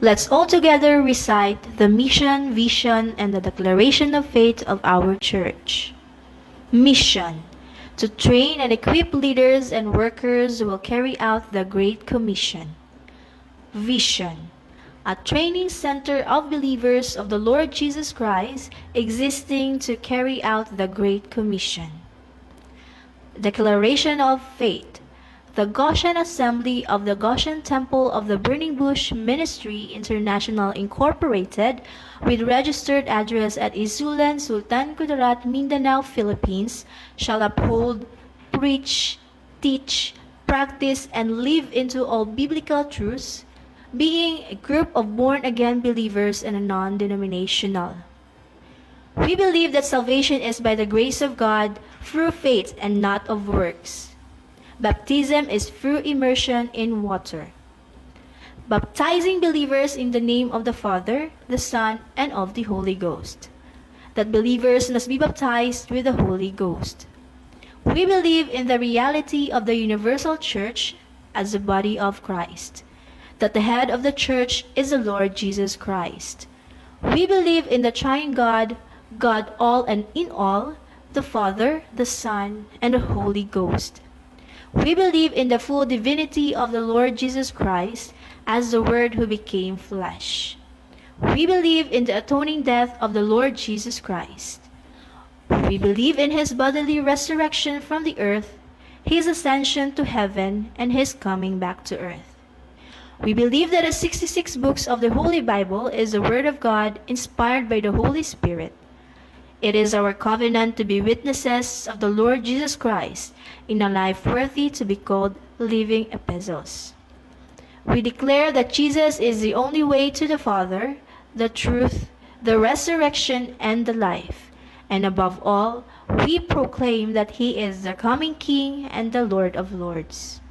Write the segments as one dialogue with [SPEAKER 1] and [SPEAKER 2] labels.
[SPEAKER 1] Let's all together recite the mission, vision, and the declaration of faith of our church. Mission: to train and equip leaders and workers who will carry out the Great Commission. Vision: a training center of believers of the Lord Jesus Christ existing to carry out the Great Commission. Declaration of Faith: the Goshen Assembly of the Goshen Temple of the Burning Bush Ministry International Incorporated, with registered address at Isulan, Sultan Kudarat, Mindanao, Philippines, shall uphold, preach, teach, practice, and live into all biblical truths, being a group of born-again believers and a non-denominational. We believe that salvation is by the grace of God through faith and not of works. Baptism is through immersion in water. Baptizing believers in the name of the Father, the Son, and of the Holy Ghost. That believers must be baptized with the Holy Ghost. We believe in the reality of the universal church as the body of Christ. That the head of the church is the Lord Jesus Christ. We believe in the triune God, God all and in all, the Father, the Son, and the Holy Ghost. We believe in the full divinity of the Lord Jesus Christ as the Word who became flesh. We believe in the atoning death of the Lord Jesus Christ. We believe in His bodily resurrection from the earth, His ascension to heaven, and His coming back to earth. We believe that the 66 books of the Holy Bible is the Word of God inspired by the Holy Spirit. It is our covenant to be witnesses of the Lord Jesus Christ in a life worthy to be called living epistles. We declare that Jesus is the only way to the Father, the truth, the resurrection, and the life. And above all, we proclaim that He is the coming King and the Lord of Lords.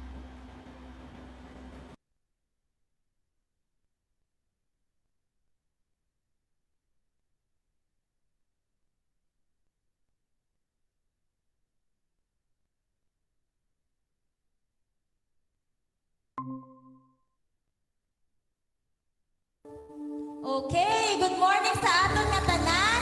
[SPEAKER 2] Okay, good morning sa aton nga tanan.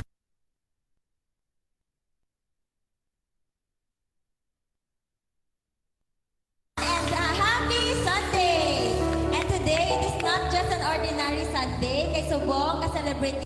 [SPEAKER 2] And a happy Sunday! And today, it is not just an ordinary Sunday, kay subong ka-celebrate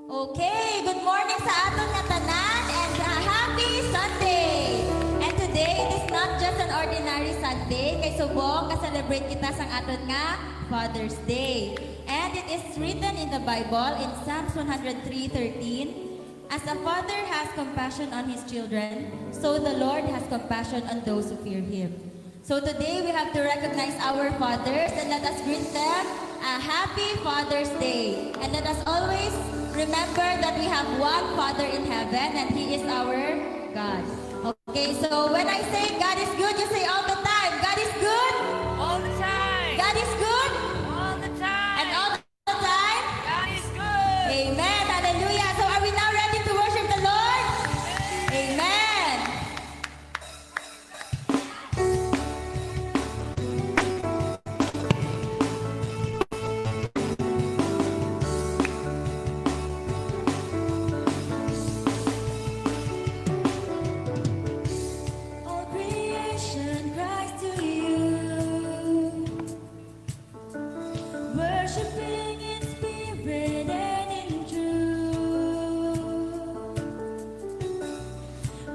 [SPEAKER 2] Okay, good morning sa aton nga tanan and a happy Sunday! And today, it is not just an ordinary Sunday, kay subong ka-celebrate kita sang aton nga Father's Day. And it is written in the Bible in Psalms 103:13, as a father has compassion on his children, so the Lord has compassion on those who fear Him. So today, we have to recognize our fathers and let us greet them a happy Father's Day. And let us always remember that we have one Father in heaven and He is our God. Okay, so when I say God is good, you say all the time, God is good.
[SPEAKER 3] All the time.
[SPEAKER 2] God is good.
[SPEAKER 3] All the time.
[SPEAKER 2] And all the time.
[SPEAKER 3] God is good.
[SPEAKER 2] Amen. Hallelujah. So are we now ready to worship the Lord? Amen. All creation cries to you, worshiping in spirit and in truth.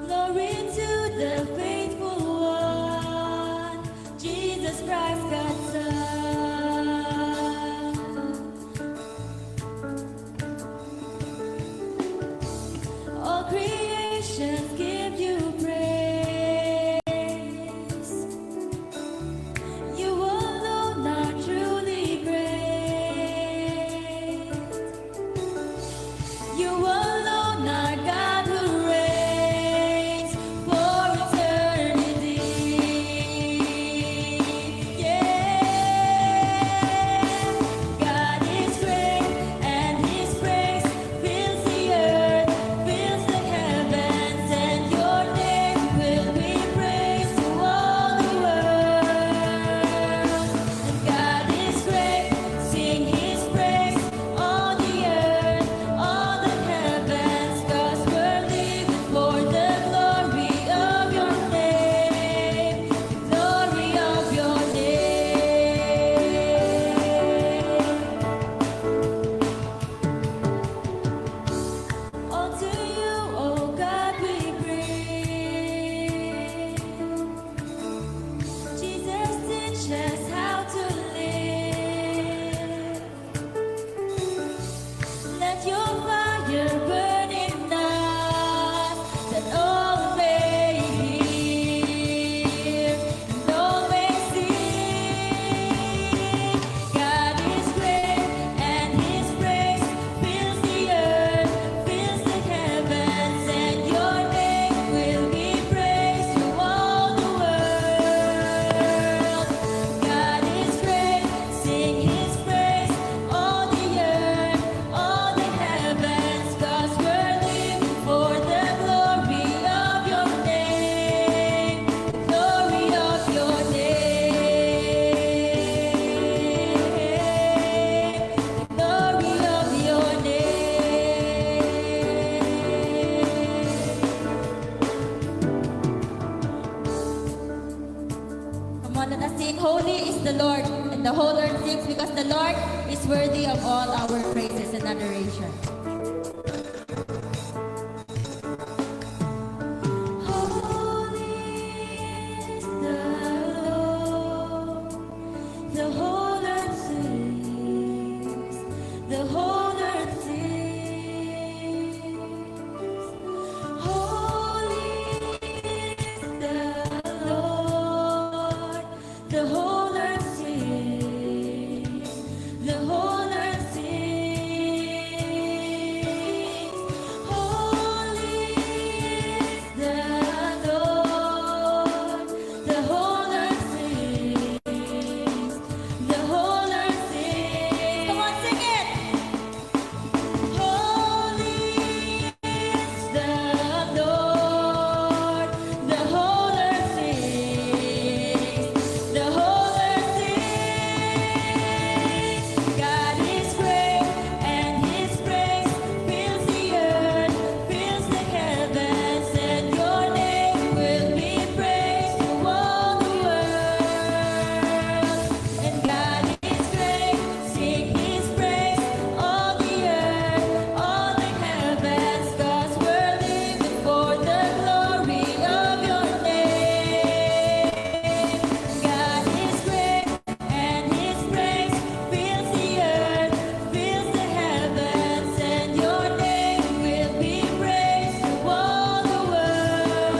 [SPEAKER 2] Glory to the faithful one, Jesus Christ, God's Son. All creations give you praise. You alone are truly great. You alone are God who reigns forever. the whole earth sings because the Lord is worthy of all our praises and adoration. Holy is the Lord, the whole earth sings, the whole earth sings. Holy is the Lord, the whole earth sings, the whole earth sings. Holy is the Lord, the whole earth sings, the whole earth sings. Come on, sing it. Holy is the Lord, the whole earth sings, the whole earth sings. God is great and His praise fills the earth, fills the heavens, and Your name will be praised to all the world. And God is great, sing His praise, all the earth, all the heavens, 'cause we're living for the glory of Your name. God is great, and His praise fills the earth, fills the heavens, and Your name will be praised to all the world.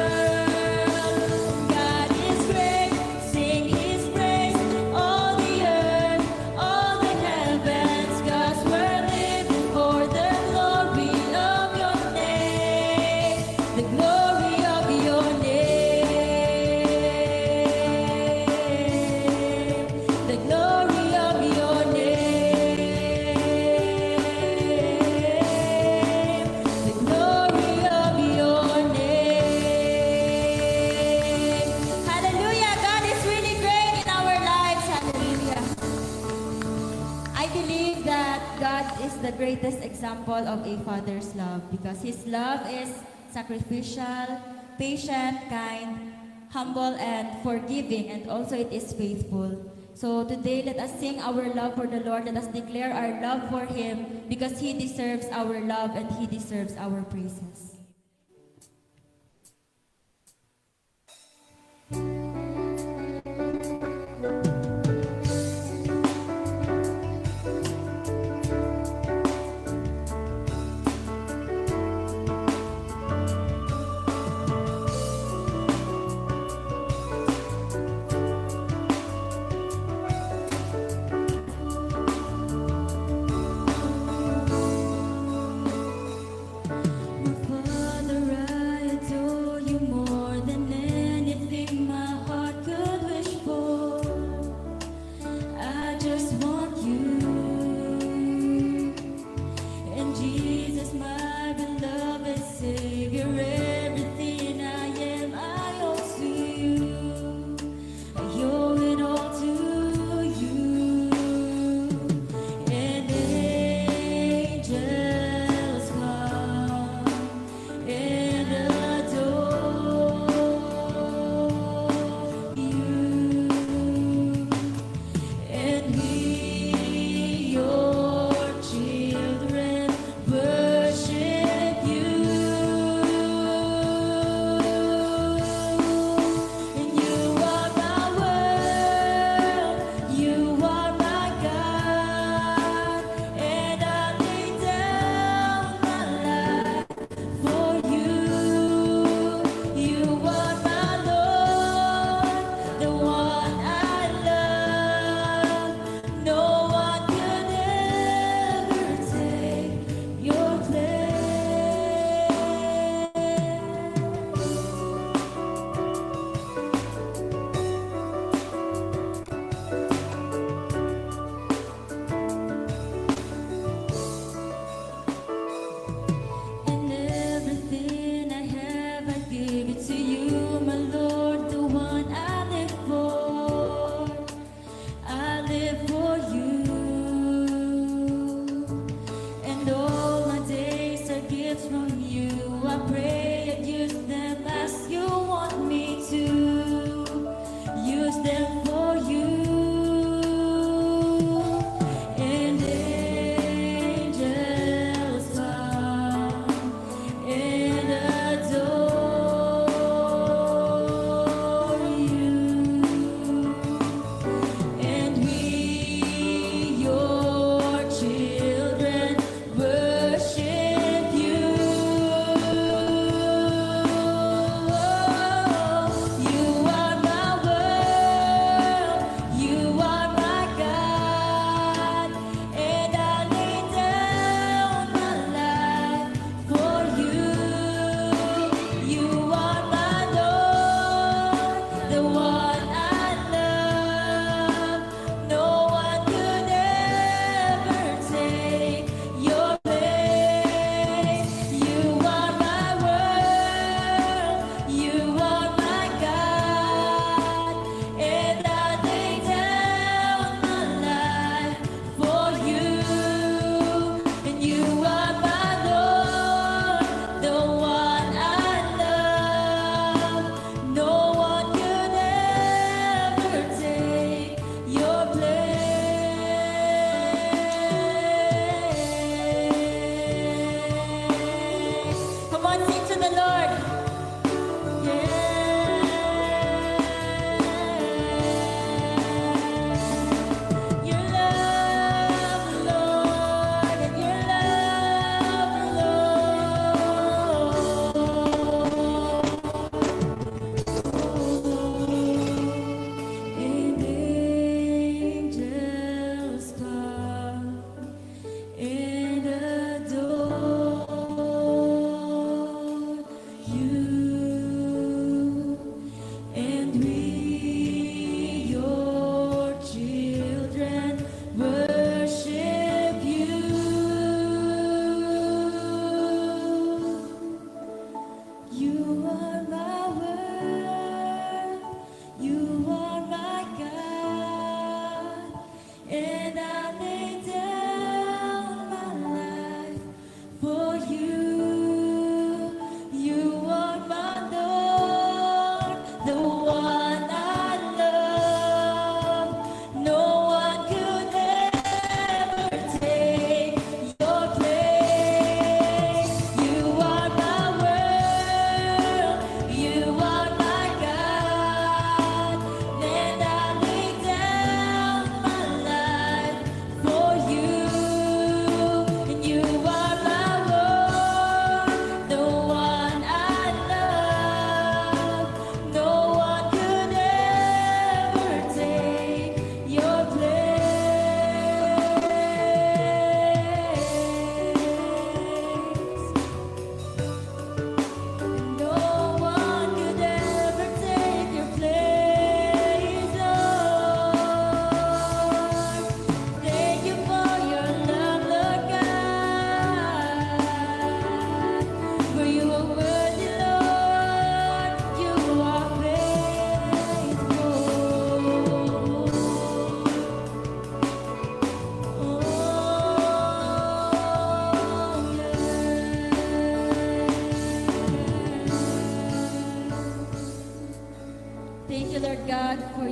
[SPEAKER 2] God is great, sing His praise, all the earth, all the heavens, 'cause we're living for the glory of Your name, the glory of Your name, the glory of Your name, the glory of Your name. Hallelujah! God is really great in our lives. Hallelujah! I believe that God is the greatest example of a father's love because His love is sacrificial, patient, kind, humble, and forgiving, and also it is faithful. So today, let us sing our love for the Lord. Let us declare our love for Him because He deserves our love and He deserves our praises. them for you.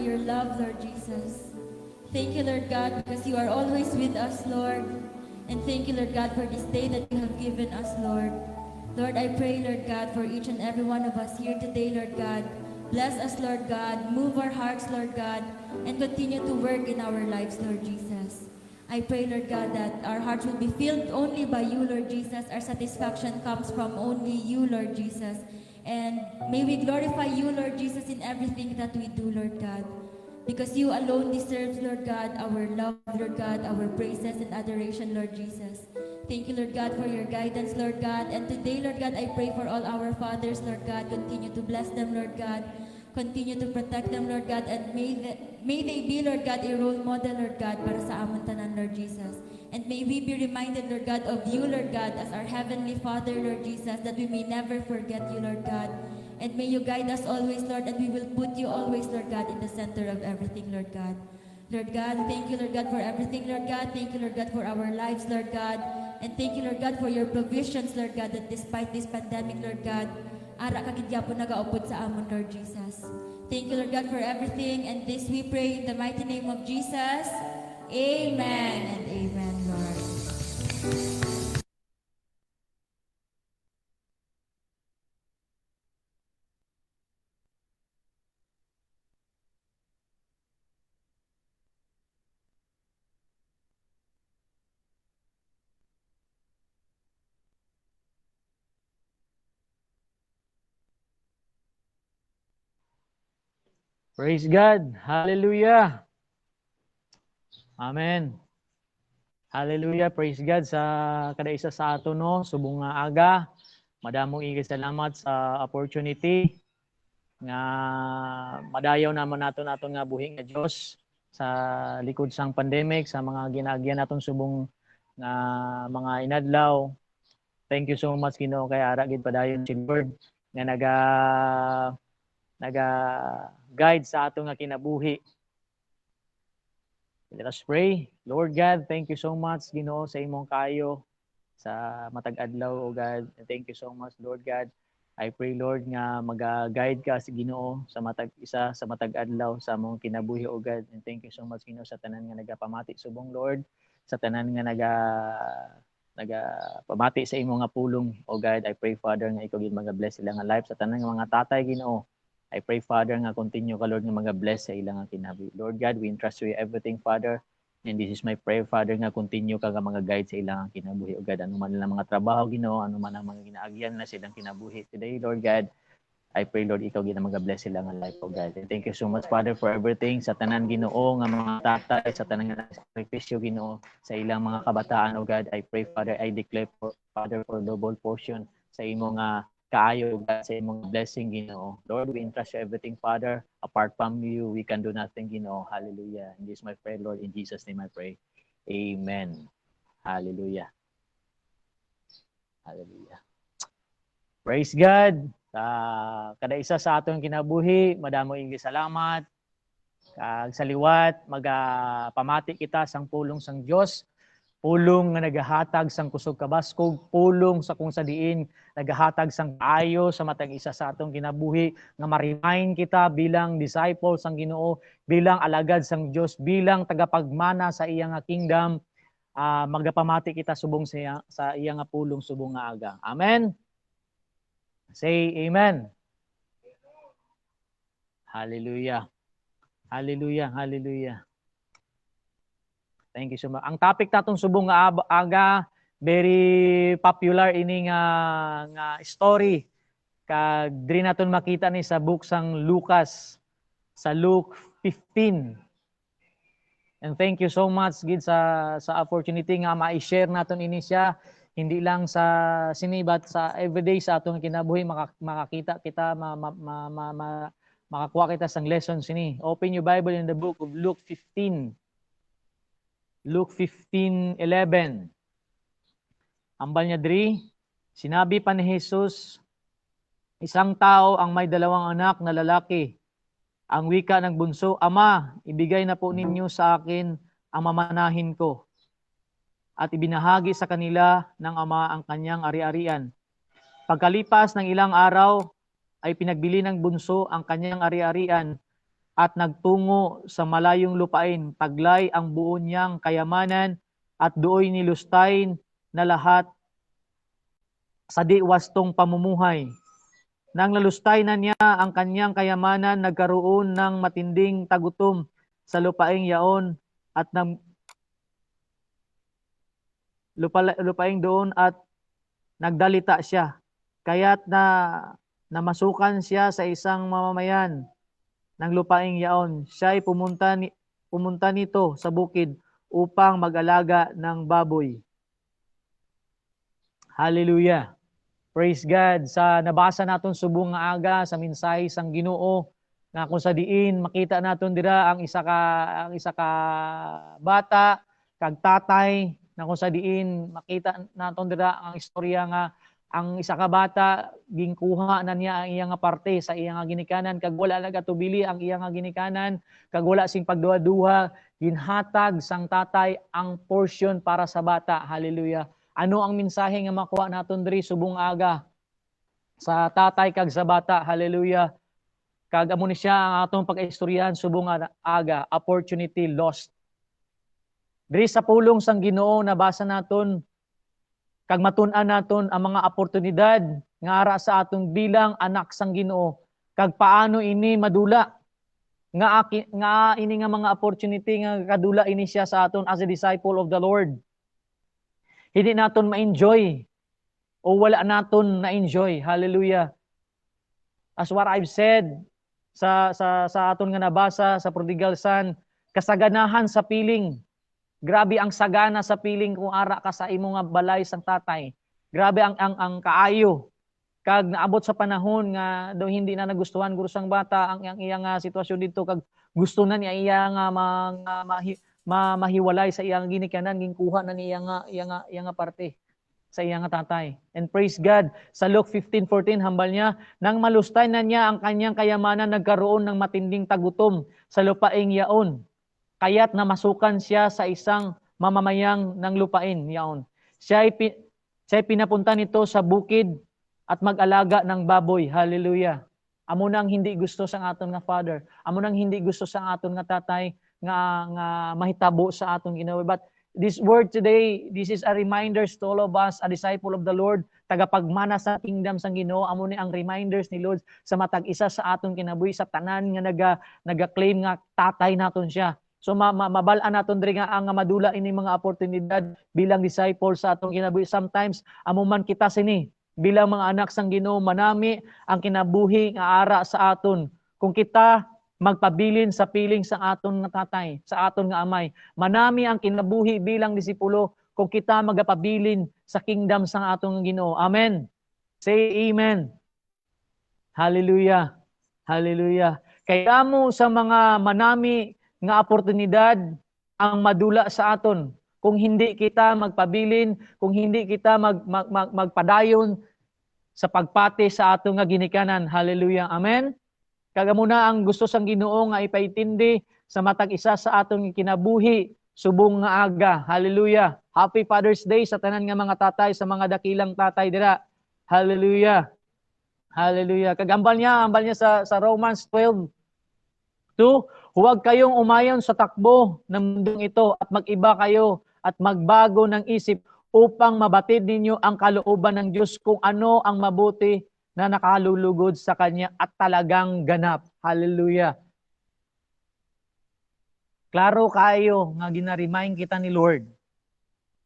[SPEAKER 2] your love, Lord Jesus. Thank you, Lord God, because you are always with us, Lord. And thank you, Lord God, for this day that you have given us, Lord. Lord, I pray, Lord God, for each and every one of us here today, Lord God. Bless us, Lord God. Move our hearts, Lord God, and continue to work in our lives, Lord Jesus. I pray, Lord God, that our hearts will be filled only by you, Lord Jesus. Our satisfaction comes from only you, Lord Jesus. And may we glorify you, Lord Jesus, in everything that we do, Lord God. Because you alone deserves, Lord God, our love, Lord God, our praises and adoration, Lord Jesus. Thank you, Lord God, for your guidance, Lord God. And today, Lord God, I pray for all our fathers, Lord God. Continue to bless them, Lord God. Continue to protect them, Lord God. And may they be, Lord God, a role model, Lord God, para sa amon tanan, Lord Jesus. And may we be reminded, Lord God, of you, Lord God, as our Heavenly Father, Lord Jesus, that we may never forget you, Lord God. And may you guide us always, Lord, and we will put you always, Lord God, in the center of everything, Lord God. Lord God, thank you, Lord God, for everything, Lord God. Thank you, Lord God, for our lives, Lord God. And thank you, Lord God, for your provisions, Lord God, that despite this pandemic, Lord God, ara ka gid gyapon nagaupod sa amon, Lord Jesus. Thank you, Lord God, for everything. And this we pray in the mighty name of Jesus. Amen and amen, Lord.
[SPEAKER 4] Praise God. Hallelujah. Amen. Hallelujah. Praise God sa kada isa sa ato no subong nga aga. Madamong igay salamat sa opportunity nga madayaw naman nato nga buhi nga Dios sa likod sang pandemic sa mga ginaagyan naton subong nga mga inadlaw. Thank you so much Ginoo kay ara gid padayon si Lord nga naga guide sa ato nga kinabuhi. Let us pray. Lord God, thank you so much Ginoo sa imong kayo sa matag adlaw o God. And thank you so much Lord God. I pray Lord nga mag-guide ka sa Ginoo sa matag isa sa matag adlaw sa among kinabuhi o God. And thank you so much Ginoo sa tanan nga nagapamati subong Lord, sa tanan nga nagapamati sa imong nga pulong o God. I pray Father nga ikaw gid mag-bless sila nga life sa tanan nga mga tatay Ginoo. I pray, Father, nga continue ka, Lord, nga mag-bless sa ilang kinabuhi. Lord God, we entrust to you everything, Father. And this is my prayer, Father, nga continue ka nga mga-guide sa ilang kinabuhi. O God, ano man lang mga trabaho, Ginoo, ano man ang mga ginaagyan na silang kinabuhi. Today, Lord God, I pray, Lord, ikaw gina mag-bless sila nga life, O God. And thank you so much, Father, for everything. Sa tanan, Ginoo, nga mga tatay, sa tanan nga sakripisyo, Ginoo, sa ilang mga kabataan, O God. I pray, Father, I declare, Father, for double portion sa imong kaayo, God, sa imong blessing, Ginoo. Lord, we entrust you everything, Father. Apart from you, we can do nothing, Ginoo. Hallelujah. And this is my prayer, Lord. In Jesus' name I pray. Amen. Hallelujah. Hallelujah. Praise God. Kada isa sa atong kinabuhi, madamo ingi salamat. Kag sa liwat, magapamati kita sang pulong sang Dios. Pulong nga nagahatag sang kusog kabaskog, pulong sa kung sa diin nagahatag sang kaayo sa matag isa sa atong kinabuhi nga ma-remind kita bilang disciples sang Ginoo, bilang alagad sang Dios, bilang tagapagmana sa iyang kingdom, magapamati kita subong sa iyang pulong subong nga aga. Amen. Say amen. Hallelujah. Hallelujah. Hallelujah. Thank you so much. Ang topic natong subong nga aga, very popular ini nga story. Kag diri naton makita ni sa book sang Lucas, sa Luke 15. And thank you so much gid sa opportunity nga ma-share naton ini siya, hindi lang sa sinibat sa everyday sa atong kinabuhi makakita kita makakuha kita sang lessons ini. Open your Bible in the book of Luke 15. Luke 15:11. Ambal niya diri, sinabi pa ni Jesus, isang tao ang may dalawang anak na lalaki. Ang wika ng bunso, Ama, ibigay na po ninyo sa akin ang mamanahin ko. At ibinahagi sa kanila ng ama ang kanyang ari-arian. Pagkalipas ng ilang araw, ay pinagbili ng bunso ang kanyang ari-arian at nagtungo sa malayong lupain. Taglay ang buo niyang kayamanan at dooy nilustay na lahat sa di wastong pamumuhay. Nang lalustay na niya ang kanyang kayamanan, nagkaroon ng matinding tagutom sa lupaing yaon at ng lupaing doon at nagdalita siya. Kaya't namasukan siya sa isang mamamayan ng lupaing yaon. Siya'y pumunta nito sa bukid upang mag-alaga ng baboy. Hallelujah. Praise God. Sa nabasa naton subong nga aga sa mensahe sang Ginoo nga kung sa diin makita naton dira ang isa ka bata kag tatay na kung sa diin makita naton dira ang istorya nga ang isa ka bata ginkuha na niya ang iyang parte sa iyang ginikanan kag wala nagatubili ang iyang ginikanan kag wala sing pagduha-duha ginhatag sang tatay ang portion para sa bata. Hallelujah. Ano ang mensahe nga makuha naton diri subong aga sa tatay kag sa bata? Hallelujah. Kag amo ni siya ang atong pag-istoryahan subong aga, opportunity lost. Diri sa pulong sang Ginoo nabasa naton kag matun-an naton ang mga oportunidad nga ara sa atong bilang anak sang Ginoo kag paano ini madula nga ini nga mga opportunity nga kadula ini siya sa aton as a disciple of the Lord. Hindi naton ma-enjoy o wala naton na-enjoy. Hallelujah. As what I've said sa aton nga nabasa sa prodigal son, kasaganahan sa piling. Grabe ang sagana sa piling kung ara ka sa imo nga balay sang tatay. Grabe ang kaayo. Kag naabot sa panahon nga do hindi na nagustuhan guro sang bata ang iyang sitwasyon dito kag gusto na niya iya nga mahiwalay sa iyang ginikanan, ginkuha na niya nga parte sa iyang tatay. And praise God, sa Luke 15:14 hambal niya, nang malustay na niya ang kanyang kayamanan, nagkaroon ng matinding tagutom sa lupaing yaon. Kaya't namasukan siya sa isang mamamayang ng lupain yaon. Siya'y pinapunta nito sa bukid at mag-alaga ng baboy. Hallelujah. Amo nang hindi gusto sa aton nga father. Amo nang hindi gusto sa aton nga tatay nga mahitabo sa atong Ginoo. But this word today, this is a reminder to all of us, a disciple of the Lord, tagapagmana sa kingdom sang Ginoo. Amo ni ang reminders ni Lord sa matag isa sa atong kinabuhi sa tanan nga naga-claim nga tatay naton siya. So mabalaan naton diri nga ang madula ini mga oportunidad bilang disciple sa atong kinabuhi. Sometimes amo man kita sini bilang mga anak sang Ginoo manami ang kinabuhi nga ara sa aton. Kung kita magpabilin sa piling sa aton nga tatay, sa aton nga amay. Manami ang kinabuhi bilang disipulo kung kita magapabilin sa kingdom sa atong Ginoo. Amen. Say amen. Hallelujah. Hallelujah. Kaya mo sa mga manami nga oportunidad ang madula sa aton. Kung hindi kita magpabilin, kung hindi kita magpadayon sa pagpati sa atong nga ginikanan. Hallelujah. Amen. Kagamuna ang gusto sang Ginoo nga ipaitindi sa matag isa sa atong kinabuhi subong nga aga. Hallelujah. Happy Father's Day sa tanan nga mga tatay, sa mga dakilang tatay dira. Hallelujah. Hallelujah. Kagambal niya sa Romans 12:2, huwag kayong umayon sa takbo ng mundong ito at mag-iba kayo at magbago ng isip upang mabatid ninyo ang kalooban ng Diyos kung ano ang mabuti na nakalulugod sa Kanya at talagang ganap. Hallelujah. Klaro kayo nga ginaremind kita ni Lord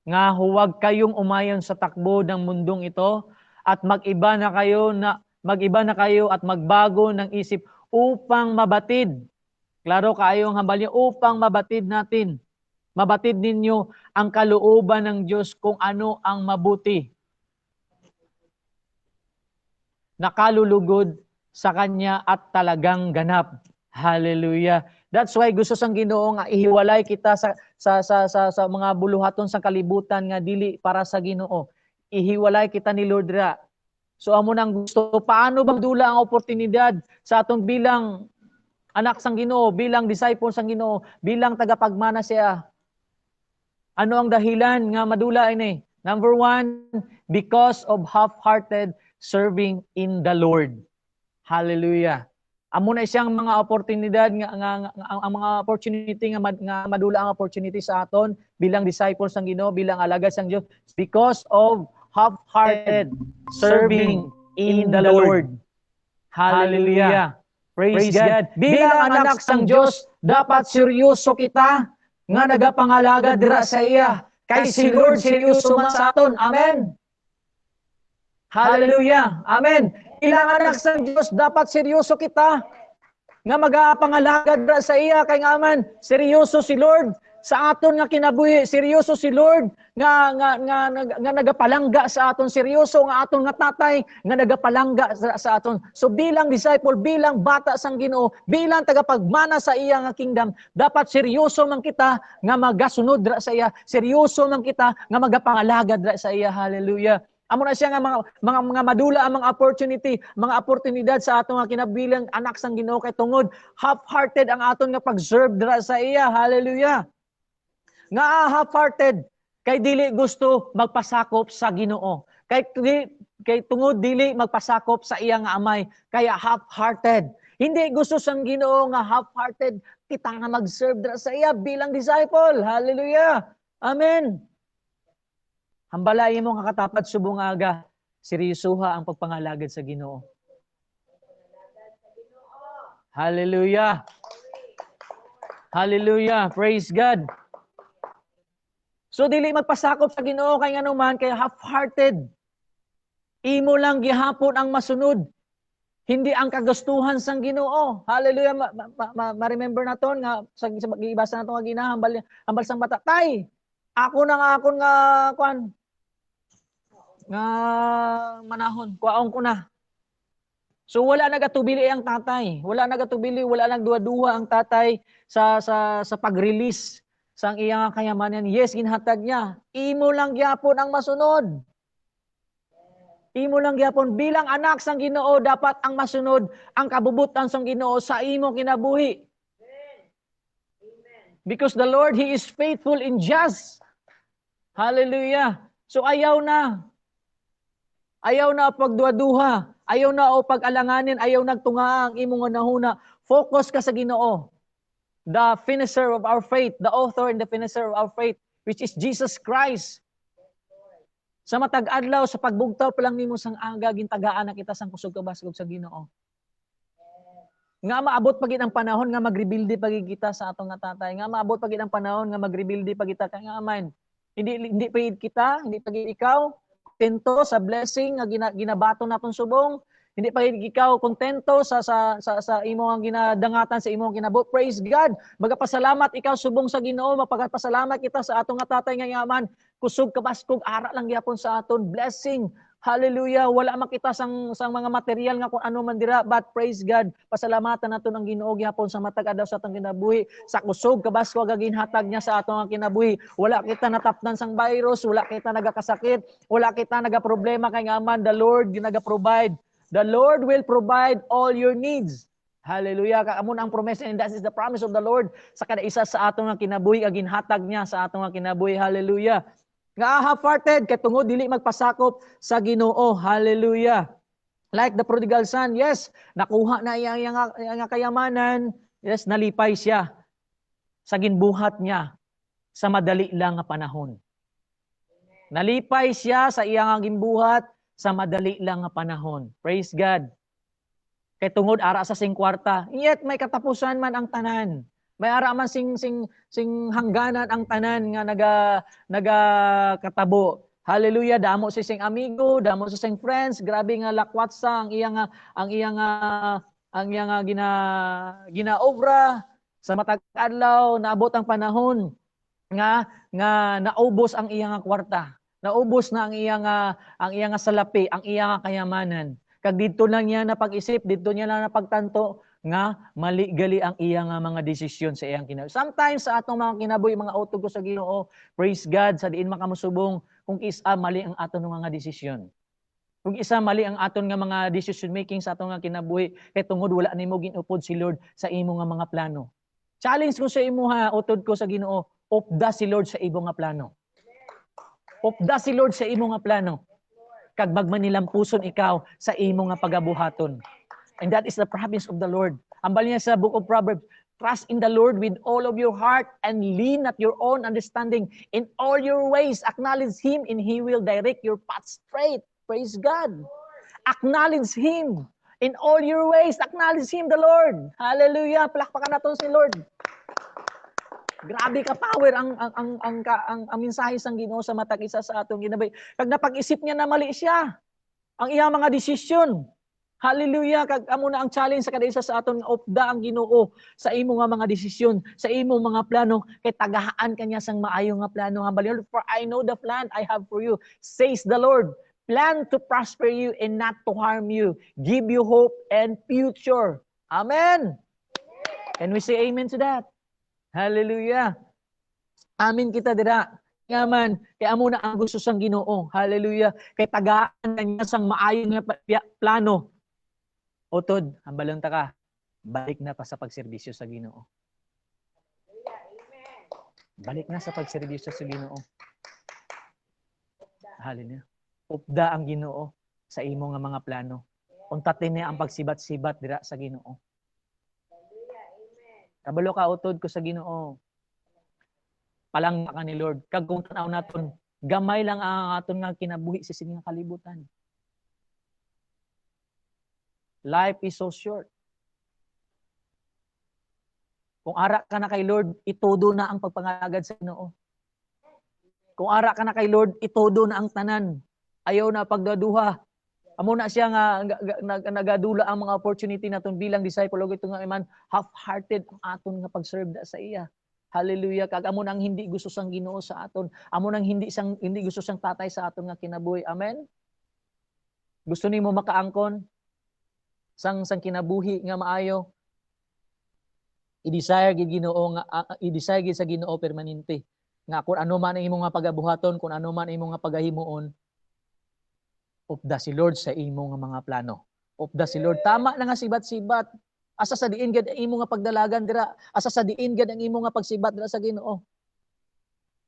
[SPEAKER 4] nga huwag kayong umayon sa takbo ng mundong ito at mag-iba na kayo at magbago ng isip upang mabatid. Klaro kayo ang hambal niya upang mabatid natin. Mabatid ninyo ang kalooban ng Diyos kung ano ang mabuti. Nakalulugod sa Kanya at talagang ganap. Hallelujah. That's why gusto sang Ginoo nga ihiwalay kita sa mga buluhaton sa kalibutan nga dili para sa Ginoo. Ihiwalay kita ni Lord ra. So amo nang gusto paano bang dula ang oportunidad sa atong bilang anak sang Ginoo, bilang disciple sang Ginoo, bilang tagapagmana siya. Ano ang dahilan nga madula ini? Number 1, because of half-hearted serving in the Lord. Hallelujah. Amo na siyang mga oportunidad ang mga opportunity nga madula ang opportunity sa aton bilang disciples ng Ginoo, bilang alagad sang Dios because of half-hearted serving in the Lord. Hallelujah. Praise God. Bilang anak sang Dios, dapat seryoso kita nga nagapangalaga dira sa iya. Kay si Lord seryoso man sa aton. Amen. Hallelujah. Amen. Ilang anak sa Diyos, dapat seryoso kita nga mag-aapangalagad sa iya kay nga man seryoso si Lord sa aton nga kinabuhi, seryoso si Lord nga nagapalangga sa aton, seryoso nga aton nga tatay nga nagapalangga sa aton. So bilang disciple, bilang bata sang Ginoo, bilang tagapagmana sa iya nga kingdom, dapat seryoso man kita nga magasunod dra sa iya, seryoso man kita nga magapangalagad dra sa iya. Hallelujah. Amo na siya nga mga madula ang mga opportunity, mga oportunidad sa atong nga kinabilang anak sang Ginoo kay tungod half-hearted ang aton nga pag-serve dira sa iya. Hallelujah. Nga half-hearted kay dili gusto magpasakop sa Ginoo. Kay tungod dili magpasakop sa iya nga amay, kaya half-hearted. Hindi gusto sang Ginoo nga half-hearted kita nga mag-serve dira sa iya bilang disciple. Hallelujah. Amen. Hambalayin mo nga katapat subong aga, seryosoha ang pagpangalagad sa Ginoo. Hallelujah. Hallelujah. Praise God. So dili magpasakop sa Ginoo kay nganuman kay half-hearted. Imo lang gihapon ang masunod. Hindi ang kagustuhan sang Ginoo. Hallelujah. Ma-remember naton nga sa gibasa naton nga ginahambal sang bata. Tay, ako nga kwan nga manahon, kuwaon ko na. So wala nagatubili ang tatay. Wala nagatubili, wala nagduwa-duwa ang tatay sa pag-release sang iyang kayamanan. Yes, ginhatag niya. Imo lang gyapon ang masunod. Imo lang gyapon bilang anak sang Ginoo dapat ang masunod ang kabubutan sang Ginoo sa imo kinabuhi. Because the Lord, He is faithful and just. Hallelujah. So ayaw na pagduwa-duha, ayaw na o pag-alanganin, ayaw nagtunga ang imong nahuna. Focus ka sa Ginoo. The finisher of our faith, the author and the finisher of our faith, which is Jesus Christ. Sa matag adlaw sa pagbugtaw pa lang nimo sang aga gintagaan na kita sang kusog kabasgog sa Ginoo. Nga maabot pagid ang panahon nga mag-rebuild pagid kita sa atong nga tatay. Nga maabot pagid ang panahon nga mag-rebuild pagid kita kay nga man. Hindi pagid kita, hindi pagid ikaw kontento sa blessing nga ginabato naton subong. Hindi pa ikaw kontento sa imong ginadangatan sa imong kinabuhi. Praise God. Magapasalamat ikaw subong sa Ginoo, mapagpasalamat kita sa atong nga tatay nga yaman. Kusog kabaskog ara lang gyapon sa aton blessing. Hallelujah. Wala makita sang mga material nga kung ano man dira, but praise God. Pasalamatan naton ang Ginoo gyapon sa matag adlaw sa atong kinabuhi. Sa kusog kabaskog nga ginhatag niya sa atong kinabuhi. Wala kita natapdan sang virus, wala kita nagakasakit, wala kita nagaproblema kay nga man the Lord ginaga-provide. The Lord will provide all your needs. Hallelujah. Kaamon ang promesa and that is the promise of the Lord sa kada isa sa atong nga kinabuhi ag ginhatag niya sa atong nga kinabuhi. Hallelujah. Nga half-hearted kay tungod dili magpasakop sa Ginoo. Hallelujah. Like the prodigal son, yes, nakuha na iyang kayamanan, yes, nalipay siya sa ginbuhat niya sa madali lang nga panahon. Nalipay siya sa iyang ginbuhat sa madali lang nga panahon. Praise God. Kay tungod ara sa sing kwarta, yet may katapusan man ang tanan. May ara man sing hangganan ang tanan nga naga katabo. Hallelujah, damo si sing amigo, damo si sing friends, grabe nga lakwat sa ang iyang ginaobra sa matag adlaw naabot ang panahon nga naubos ang iyang kwarta. Naubos na ang iyang salapi, ang iyang kayamanan. Kag dito lang niya napag-isip, dito niya lang napagtanto nga mali gali ang iyang mga desisyon sa iyang kinabuhi. Sometimes sa atong mga kinabuhi, mga utog ko sa Ginoo, praise God, sa diin makamusubong kung isa mali ang aton mga desisyon. Kung isa mali ang aton nga mga decision making sa atong nga kinabuhi, kay tungod wala nimo ginupod si Lord sa imo nga mga plano. Challenge ko sa imo ha, utod ko sa Ginoo, upda si Lord sa imo nga plano. Upda si Lord sa imo nga plano. Kag magmanilampuson ikaw sa imo nga pagabuhaton. And that is the promise of the Lord. Ambal niya sa book of Proverbs, trust in the Lord with all of your heart and lean not your own understanding. In all your ways, acknowledge Him and He will direct your path straight. Praise God. Acknowledge Him. In all your ways, acknowledge Him, the Lord. Hallelujah. Palakpakan natin si Lord. Grabe ka power ang mensahe sang Ginoo sa matag isa sa atong ginabay. Kag napag-isip niya na mali siya. Ang iyang mga desisyon. Hallelujah. Kag amo na ang challenge sa kada isa sa aton nga opda ang Ginoo sa imo nga mga desisyon, sa imo mga plano kay tagahaan kanya sang maayo nga plano. For I know the plan I have for you, says the Lord. Plan to prosper you and not to harm you. Give you hope and future. Amen. Can we say amen to that? Hallelujah. Amin kita dira. Nga man, kay amo na ang gusto sang Ginoo. Hallelujah. Kay tagaan niya sang maayo nga plano. Utod, hambalon ta ka. Balik na pa sa pagserbisyo sa Ginoo. Balik na sa pagserbisyo sa Ginoo. Hallelujah. Upda ang Ginoo sa imo nga mga plano. Untatin niya ang pagsibat-sibat dira sa Ginoo. Kabalo ka utod ko sa Ginoo. Palang ka ni Lord. Kag kung tanaw naton, gamay lang ang aton nga kinabuhi sa sining kalibutan. Life is so short. Kung ara ka na kay Lord, itodo na ang pagpangagad sa Ginoo. Kung ara ka na kay Lord, itodo na ang tanan. Ayaw na pagdaduha. Amo na siya nga nagadula ang mga opportunity naton bilang disciple og ito nga man half-hearted ang aton nga pag-serve sa iya. Hallelujah. Kag amo nang hindi gusto sang Ginoo sa aton. Amo nang hindi gusto sang tatay sa aton nga kinabuhi. Amen. Gusto nimo makaangkon sang kinabuhi nga maayo. I-desire gid Ginoo nga i-desire gid sa Ginoo permanente. Nga kung ano man ang imo nga pagabuhaton, kung ano man ang imo nga pagahimuon, upda si Lord sa imo nga mga plano. Upda si Lord. Tama na nga sibat-sibat. Asa sa diin gid ang imo nga pagdalagan dira. Asa sa diin gid ang imo nga pagsibat dira sa Ginoo.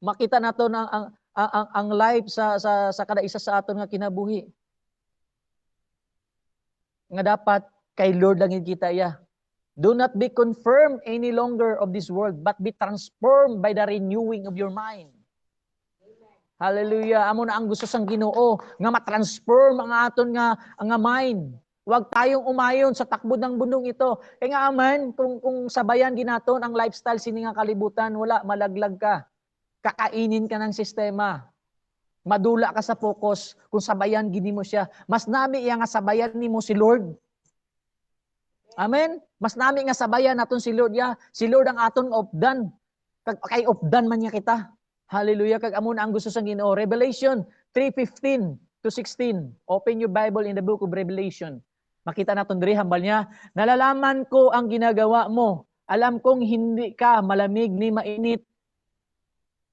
[SPEAKER 4] Makita nato na ang life sa kada isa sa aton nga kinabuhi. Nga dapat kay Lord lang kita iya. Do not be confirmed any longer of this world, but be transformed by the renewing of your mind. Hallelujah. Amo na ang gusto sang Ginoo nga matransform ang aton nga mind. Huwag tayong umayon sa takbo ng bundong ito. Kaya nga man, kung sabayan ginaton ang lifestyle sini nga kalibutan, wala, malaglag ka. Kakainin ka ng sistema. Madula ka sa focus kung sabayan gini mo siya. Mas nami iya nga sabayan nimo si Lord. Amen. Mas nami nga sabayan naton si Lord ya. Si Lord ang aton opdan. Kay opdan man niya kita. Hallelujah. Kag amo na ang gusto sang Ginoo. Revelation 3:15 to 16. Open your Bible in the book of Revelation. Makita naton diri hambal niya, nalalaman ko ang ginagawa mo. Alam kong hindi ka malamig ni mainit.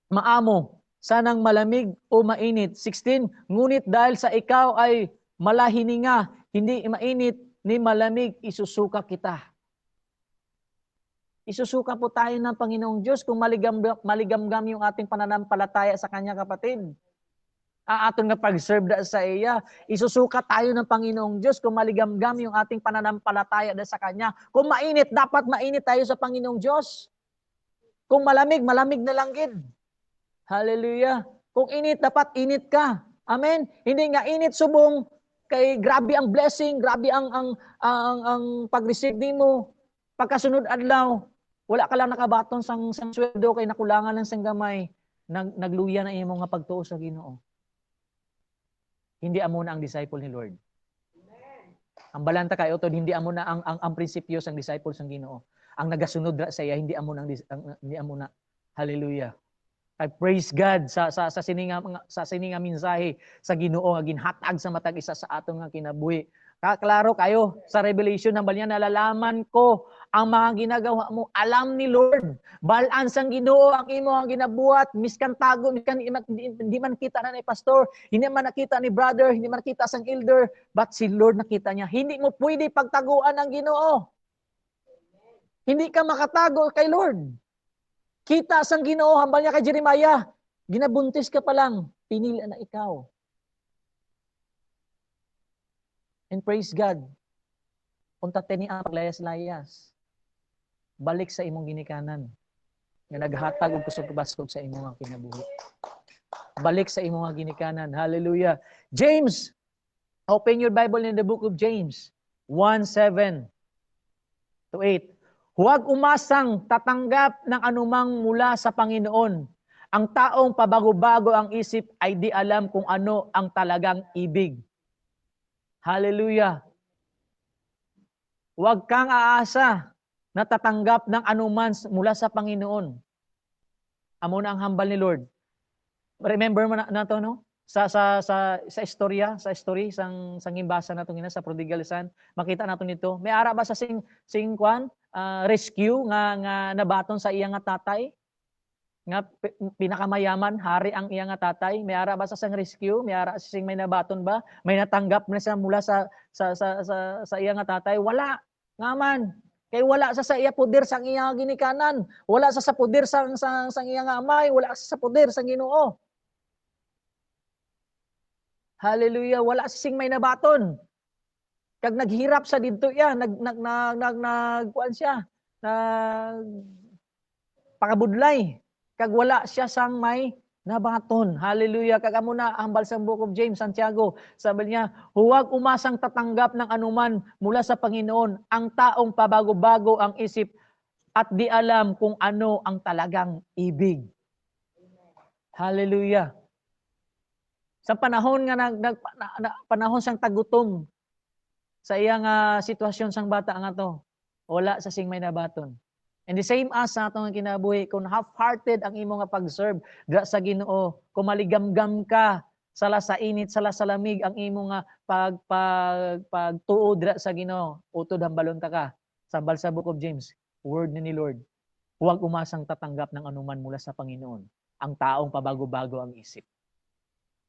[SPEAKER 4] Maamo, sanang malamig o mainit. 16, ngunit dahil sa ikaw ay malahininga, hindi mainit ni malamig, isusuka kita. Isusuka po tayo ng Panginoong Diyos kung maligamgam yung ating pananampalataya sa Kanya, kapatid. Aton nga pag-serve sa iya. Isusuka tayo ng Panginoong Diyos kung maligamgam yung ating pananampalataya sa Kanya. Kung mainit, dapat mainit tayo sa Panginoong Diyos. Kung malamig, malamig na lang gid. Hallelujah. Kung init, dapat init ka. Amen. Hindi nga init subong kay grabe ang blessing, grabe ang pag-receive nimo. Pagkasunod adlaw, wala ka lang nakabaton sang sweldo kay nakulangan lang sang gamay. Nagluya na imo nga pagtuo sa Ginoo. Hindi amo na ang disciple ni Lord. Ang balanta kayo to, hindi amo na ang prinsipyo sang disciple sang Ginoo. Ang nagasunod sa iya, hindi amo na. Hallelujah. I praise God sa sininga mensahe sa Ginoo nga ginhatag sa matag isa sa aton nga kinabuhi. Klaro kayo sa Revelation nambal niya, nalalaman ko ang mga ginagawa mo. Alam ni Lord, balaan sang Ginoo ang imo ang ginabuhat, miskan tago, miskan hindi man kita na ni pastor, hindi man nakita ni brother, hindi man nakita sang elder, but si Lord nakita niya. Hindi mo pwede pagtaguan ang Ginoo. Hindi ka makatago kay Lord. Kita sang Ginoo, hambal niya kay Jeremiah, ginabuntis ka pa lang, pinili na ikaw. And praise God. unta tini ang paglayas-layas. Balik sa imong ginikanan. Nga naghatag og kusog-baskog sa imong kinabuhi. Balik sa imong ginikanan. Hallelujah. James, open your Bible in the book of James 1:7 to 8. Huwag umasang tatanggap ng anumang mula sa Panginoon. Ang taong pabago-bago ang isip ay di alam kung ano ang talagang ibig. Hallelujah. Huwag kang aasa na tatanggap ng anuman mula sa Panginoon. Amo na ang hambal ni Lord. Remember mo na to, no? Sa istorya, sa story sang imbasa nato ngina sa prodigal son, makita nato nito. May ara ba sa sing kwan rescue nga nabaton sa iya nga tatay? Nga pinakamayaman, hari ang iya nga tatay. May ara ba sa sang rescue? May ara sing may nabaton ba? May natanggap na siya mula sa iya nga tatay? Wala. Ngaman. Kay wala sa iya poder sang iya ginikanan. Wala sa poder sang iya nga amay. Wala sa poder sang Ginoo. Hallelujah. Wala sing may nabaton. Kag naghirap sa didto iya, kuan siya, pakabudlay. Kag wala siya sang may nabaton. Hallelujah. Kag amo na hambal sa book of James, Santiago, sabi niya, huwag umasang tatanggap ng anuman mula sa Panginoon. Ang taong pabago-bago ang isip at di alam kung ano ang talagang ibig. Hallelujah. Sa panahon nga panahon sang tagutom sa iyang sitwasyon sang bata nga to, wala sa sing may nabaton. And the same as sa atong kinabuhi, kung half-hearted ang imo nga pag-serve dra sa Ginoo, kung maligamgam ka sala sa init, sala sa lamig ang imo nga pagtuo dra sa Ginoo, utod hambalon ta ka. Sambal sa book of James, word ni Lord, huwag umasang tatanggap ng anuman mula sa Panginoon. Ang taong pabago-bago ang isip.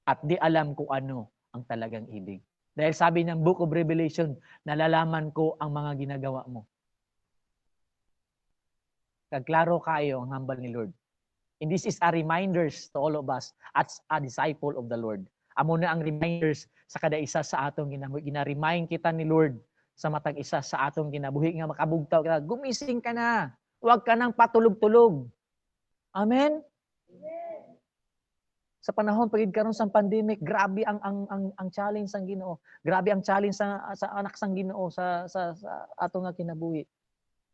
[SPEAKER 4] At di alam kung ano ang talagang ibig. Dahil sabi ng Book of Revelation, nalalaman ko ang mga ginagawa mo. Kagklaro kayo ang hambal ni Lord. And this is a reminders to all of us as a disciple of the Lord. Amo na ang reminders sa kada isa sa atong gina-remind kita ni Lord sa matag isa sa atong kinabuhi nga makabugtaw ka. Gumising ka na. Huwag ka nang patulog-tulog. Amen? Sa panahon pagid karon sang pandemic, grabe ang challenge sang Ginoo. Grabe ang challenge sa anak sang Ginoo sa ato nga kinabuhi.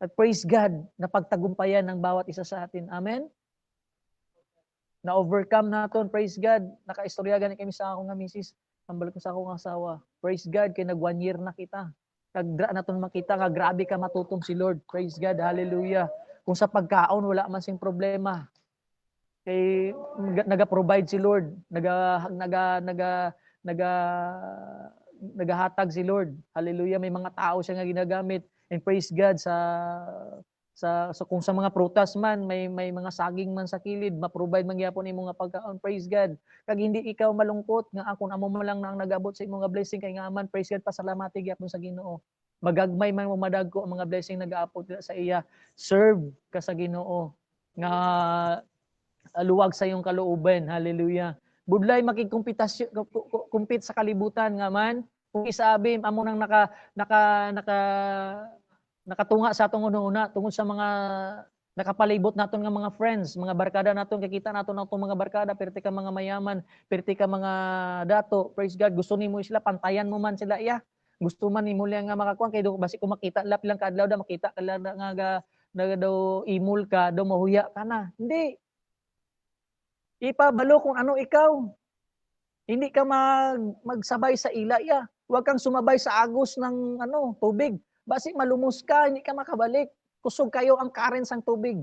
[SPEAKER 4] At praise God na pagtagumpayan ng bawat isa sa atin. Amen. Na overcome naton, praise God. Nakaistorya gani kami sa akong nga misis, tambal ko sa akong asawa. Praise God kay nag 1 year na kita. Kagdra naton makita nga grabe ka matutom si Lord. Praise God. Hallelujah. Kung sa pagkaon wala man sing problema. Kay naga-provide si Lord, nagahatag si Lord. Hallelujah, may mga tao siya nga ginagamit. And praise God sa kung sa mga prutas man, may mga saging man sa kilid, ma-provide man gyapon imo nga pagkaon. Praise God. Kag hindi ikaw malungkot nga ako amo man lang na ang nagabot sa imo nga blessing kay nga man, praise God, pasalamati gyapon sa Ginoo. Magagmay man mo madagko ang mga blessing nagaapot sa iya. Serve ka sa Ginoo nga luwag sa iyong kalooban. Hallelujah. Budlay makikumpit sa kalibutan nga man. Kung isabi, amo nang nakatunga sa atong una tungod sa mga nakapalibot naton nga mga friends, mga barkada naton, kakita naton atong mga barkada, perti ka mga mayaman, perti ka mga dato. Praise God. Gusto nimo sila, pantayan mo man sila iya. Gusto man nimo lang nga makakuan kay basi kung makita lang kadlaw da makita ka lang nga daw imul ka, daw mahuya ka na. Hindi. Ipabalo kung ano ikaw. Hindi ka magsabay sa ila iya. Huwag kang sumabay sa agos ng tubig. Basi malumos ka, hindi ka makabalik. Kusog kayo ang current sang tubig.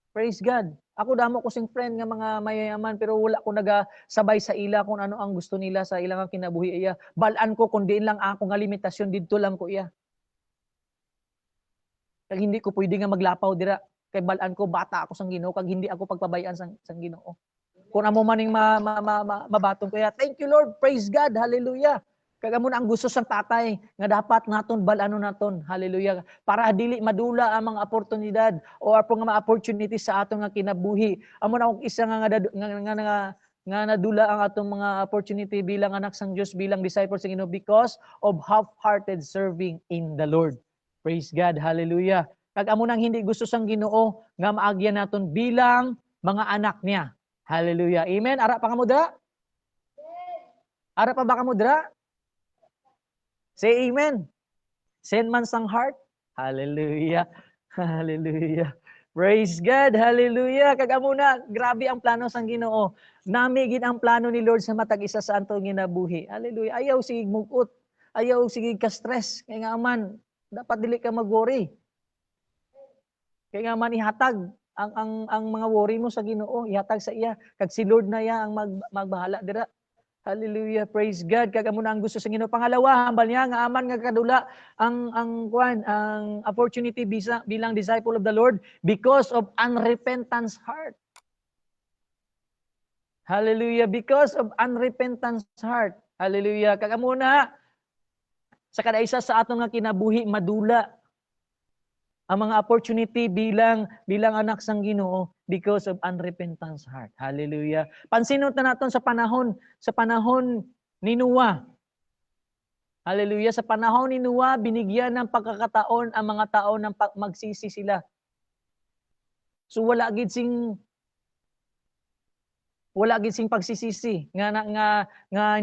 [SPEAKER 4] Praise God. Ako damo ko sing friend nga mga mayayaman pero wala ko nagasabay sa ila kung ano ang gusto nila sa ilang kinabuhi iya. Balaan ko kung diin lang ako nga limitasyon didto lang ko iya. Kag hindi ko pwede nga maglapaw dira. Kay balaan ko bata ako sang Ginoo kag hindi ako pagpabayaan sang Ginoo. Kung amo maning mabatong kaya, thank you Lord, praise God, hallelujah. Kag amo na ang gusto sang tatay nga dapat naton balano naton, hallelujah. Para dili madula ang mga oportunidad o ang mga opportunity sa aton nga kinabuhi. Amo na og isa nga nga nadula ang atong mga opportunity bilang anak sang Dios, bilang disciples sa Ginoo because of half-hearted serving in the Lord. Praise God. Hallelujah. Kag amo nang hindi gusto sang Ginoo nga maagyan naton bilang mga anak niya. Hallelujah. Amen. Ara pa kamo dra? Ara pa ba kamo dra? Say amen. Send man sang heart. Hallelujah. Hallelujah. Praise God. Hallelujah. Kag amo na, grabe ang plano sang Ginoo. Nami gid ang plano ni Lord sa matag isa sa atong ginabuhi. Hallelujah. Ayaw sige mukot. Ayaw sige ka stress. Kay nga man dapat dili ka mag-worry. Kay nga man ihatag ang mga worry mo sa Ginoo, ihatag sa iya. Kag si Lord na ya ang magbahala dira. Hallelujah, praise God. Kag amo na ang gusto sa Ginoo. Pangalawa, hambal niya nga aman nga kadula ang opportunity bilang disciple of the Lord because of unrepentance heart. Hallelujah, because of unrepentance heart. Hallelujah. Kag amo na sa kada isa sa aton nga kinabuhi madula ang mga opportunity bilang anak sang Ginoo because of unrepentance heart. Hallelujah. Pansinot na naton sa panahon ni Noah. Hallelujah. Sa panahon ni Noah, binigyan ng pagkakataon ang mga tao ng magsisi sila. So wala gid sing pagsisisi nga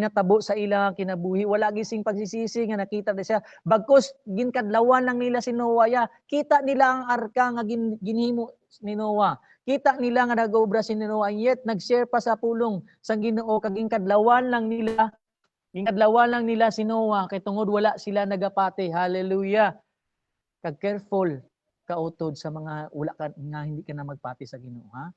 [SPEAKER 4] natabo sa ilang kinabuhi. Wala gid sing pagsisisi nga nakita na siya. Bagkus ginkadlawan lang nila si Noah ya. Kita nila ang arka nga ginhimo ni Noah. Kita nila nga nag-obra si Noah, yet nag-share pa sa pulong sang Ginoo kag ginkadlawan lang nila si Noah kay tungod wala sila nagapati. Hallelujah. Kag careful kautod sa mga wala ka nga hindi ka na magpati sa Ginoo, ha?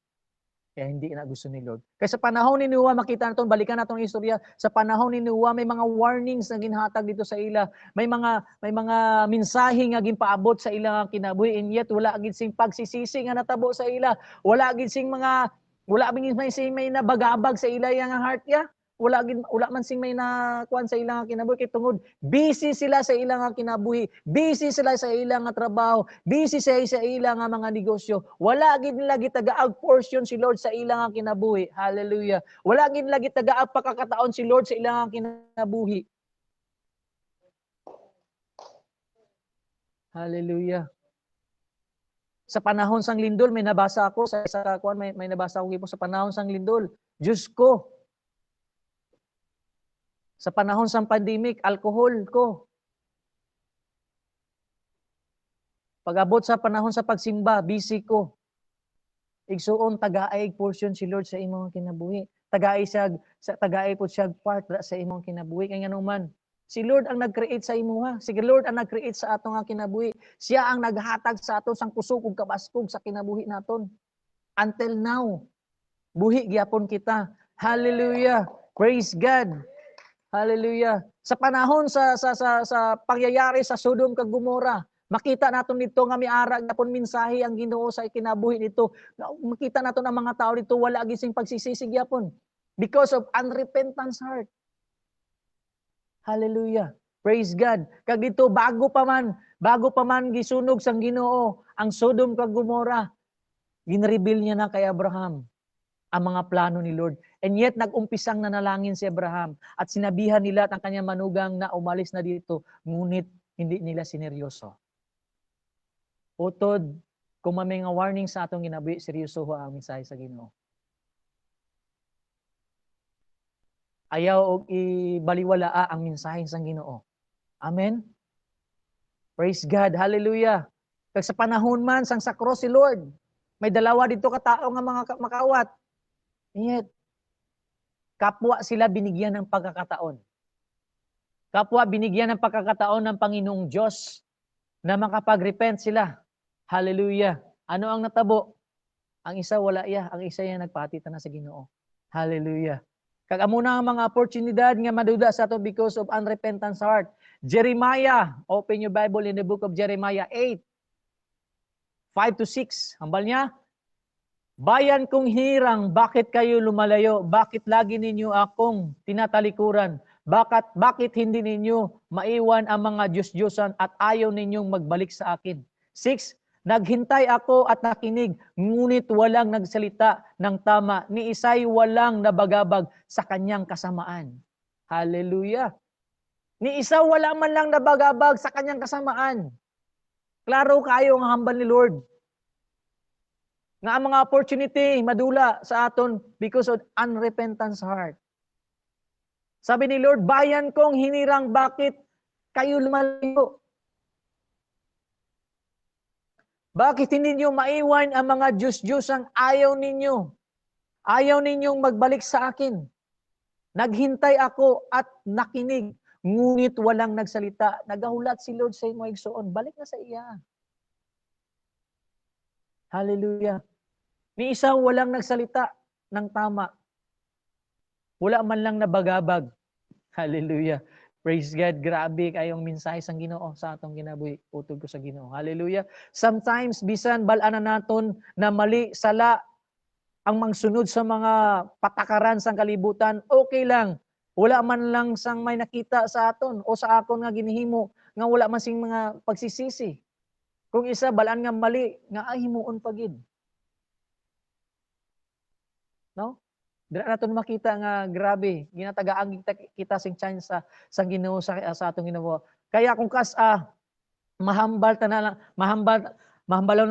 [SPEAKER 4] Kaya hindi na gusto ni Lord. Kaya sa panahon ni Noah, makita natin, balikan natin ang istorya, sa panahon ni Noah, may mga warnings na ginhatag dito sa ila. May mga mensahe nga ginpaabot sa ila kinabuhi, and yet wala agad sing pagsisisi nga natabo sa ila. Wala agad sing may nabagabag sa ila yang heart ya. Wala man sing may nakuan sa ilang kinabuhi kay tungod busy sila sa ilang kinabuhi, busy sila sa ilang trabaho, busy sila sa ilang mga negosyo. Wala gid nila gitagaag portion si Lord sa ilang kinabuhi. Hallelujah. Wala gid nila gitagaag pagkakataon si Lord sa ilang kinabuhi. Hallelujah. Sa panahon sang lindol may nabasa ako sa isa ka kuan may nabasa ako sa panahon sang lindol. Diyos ko, sa panahon sa pandemic, alcohol ko. Pag-abot sa panahon sa pagsimba, busy ko. Igsuon tagaay portion si Lord sa imong kinabuhi. Tagaay po siya part sa imong kinabuhi. Kaya naman, si Lord ang nag-create sa imo ha. Si Lord ang nag-create sa atong kinabuhi. Siya ang naghatag sa aton sang kusog ug kabaskog sa kinabuhi naton. Until now, buhi gyapon kita. Hallelujah. Praise God. Hallelujah. Sa panahon sa pangyayari sa Sodom kag Gomora, makita naton dito nga miara gyapon mensahe ang Ginoo sa kinabuhi nito. Makita naton ang mga tao dito wala gising pagsisisi gyapon because of unrepentance heart. Hallelujah. Praise God. Kag dito bago pa man gisunog sang Ginoo ang Sodom kag Gomora, ginreveal niya na kay Abraham ang mga plano ni Lord. And yet, nag-umpisang nanalangin si Abraham at sinabihan nila at ang kanyang manugang na umalis na dito, ngunit hindi nila sineryoso. Utod, kung may mga warning sa atong ginabuhi, seryoso ho ang mensahe sa Ginoo. Ayaw og ibaliwala ang mensahe sa Ginoo. Amen? Praise God. Hallelujah. Kag sa panahon man, sang sakro si Lord, may dalawa dito ka tao nga mga makawat. Yet, kapwa sila binigyan ng pagkakataon. Kapwa binigyan ng pagkakataon ng Panginoong Diyos na makapag-repent sila. Hallelujah. Ano ang natabo? Ang isa wala iya, ang isa yan nagpatita na sa Ginoo. Hallelujah. Kag amo na ang mga oportunidad nga maduda sa ato because of unrepentance heart. Jeremiah, open your Bible in the book of Jeremiah 8, 5-6. Hambal niya, bayan kong hirang, bakit kayo lumalayo? Bakit lagi ninyo akong tinatalikuran? Bakit hindi ninyo maiwan ang mga Diyos-Diyosan at ayaw ninyong magbalik sa akin? 6, Naghintay ako at nakinig, ngunit walang nagsalita ng tama. Ni isa'y walang nabagabag sa kanyang kasamaan. Hallelujah. Ni isa wala man lang nabagabag sa kanyang kasamaan. Klaro kayo ang hambal ni Lord. Nga ang mga opportunity madula sa aton because of unrepentance heart. Sabi ni Lord, bayan kong hinirang, bakit kayo lumalayo? Bakit hindi niyo maiwan ang mga Diyos-Diyos ang ayaw ninyo? Ayaw ninyong magbalik sa akin. Naghintay ako at nakinig, ngunit walang nagsalita. Nagahulat si Lord sa imo igsoon, balik na sa iya. Hallelujah. Ni isang walang nagsalita ng tama. Wala man lang nabagabag. Hallelujah. Praise God. Grabe kayong mensahe sang Ginoo sa atong ginabuhi. Utog ko sa Ginoo. Hallelujah. Sometimes, bisan bal-ana naton na mali, sala, ang mangsunod sa mga patakaran sang kalibutan, okay lang. Wala man lang sang may nakita sa aton o sa akon nga ginihimo, nga wala man sing mga pagsisisi. Kung isa, balaan nga mali, nga ay himuon pagid. No? Dira naton makita nga grabe, ginatagaan kita sing chance sa Ginoo sa atong Ginoo. Kaya kung mahambal na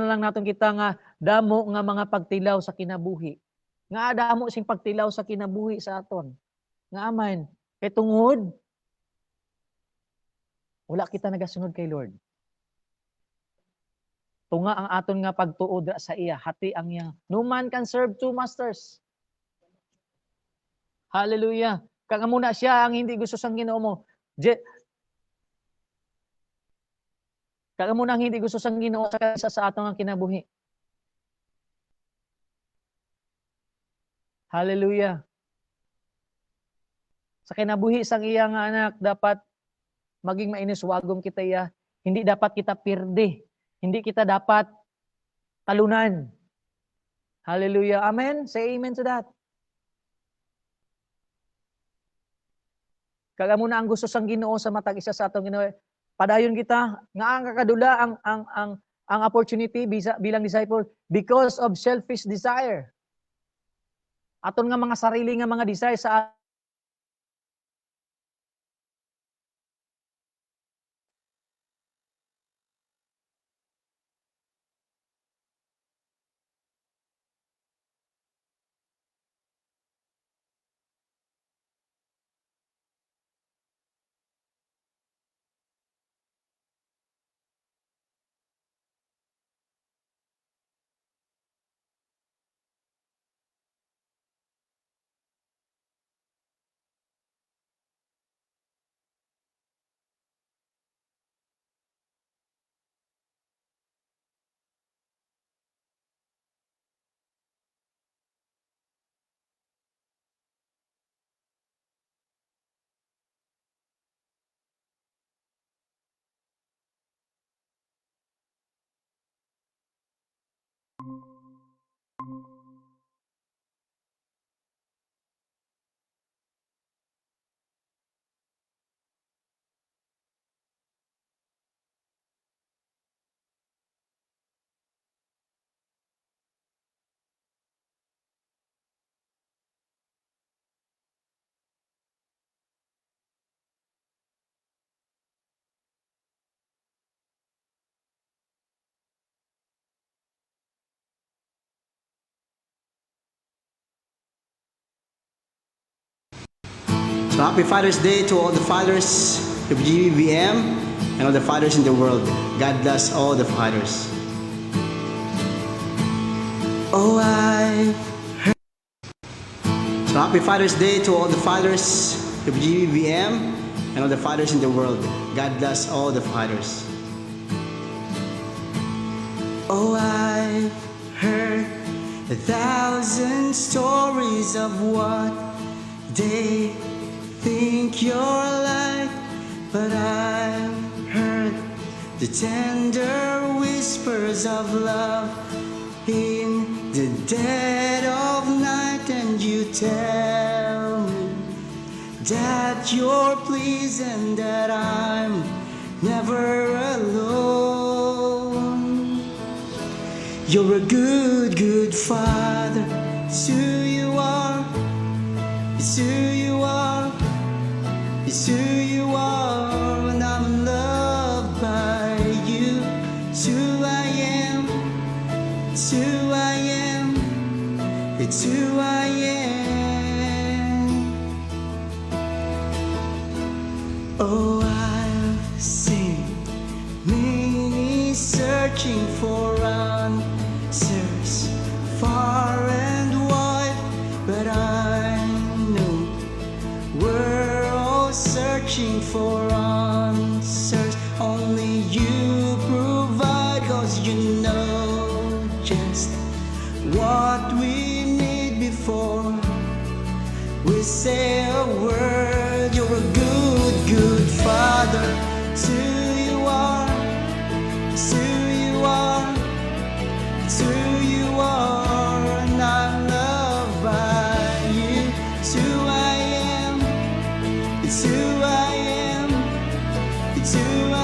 [SPEAKER 4] lang naton kita nga damo nga mga pagtilaw sa kinabuhi. Nga damo sing pagtilaw sa kinabuhi sa aton. Nga aman, kay tungod wala kita nagasunod kay Lord. Tunga ang aton nga pagtuod sa iya, hati ang iya. No man can serve two masters. Hallelujah. Kaya muna siya ang hindi gusto sang Ginoo mo. Kaya muna ang hindi gusto sang Ginoo sa atong ang kinabuhi. Hallelujah. Sa kinabuhi sang iya nga anak, dapat maging mainiswagom kita iya. Hindi dapat kita pirde. Hindi kita dapat talunan. Hallelujah. Amen. Say amen to that. Kaya muna ang gusto sang Ginoo sa matag isa sa atong Ginoo. Padayon kita nga ang kakadula ang opportunity bilang disciple because of selfish desire. Aton nga mga sarili nga mga desire sa
[SPEAKER 5] So happy Father's Day to all the fathers of GBBM and all the fathers in the world. God bless all the fathers. Oh, So happy Father's Day to all the fathers of GBBM and all the fathers in the world. God bless all the fathers. Oh, I've heard 1,000 stories of what they think you're like, but I've heard the tender whispers of love in the dead of night, and you tell me that you're pleased and that I'm never alone. You're a good, good Father. It's who you are. It's who you are. It's who you are. And I'm loved by you. It's who I am. It's who I am. It's who I am. Oh, I've seen many searching for answers far and wide, but I know we're all searching for answers. Only you provide, 'cause you know just what we need before we say a word. You're a good, good Father. It's who you are. It's who you are. It's who you are. And I'm loved by you. It's who I am. It's who I am. It's who I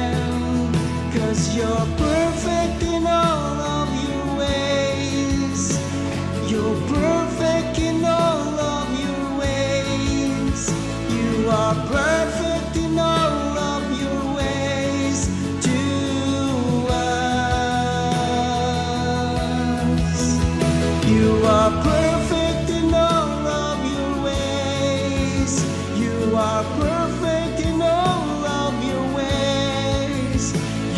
[SPEAKER 5] am. 'Cause you're perfect in all of your ways. You're perfect in all of your ways. You are perfect in all of your ways to us. You are perfect in all of your ways. You are perfect in all of your ways.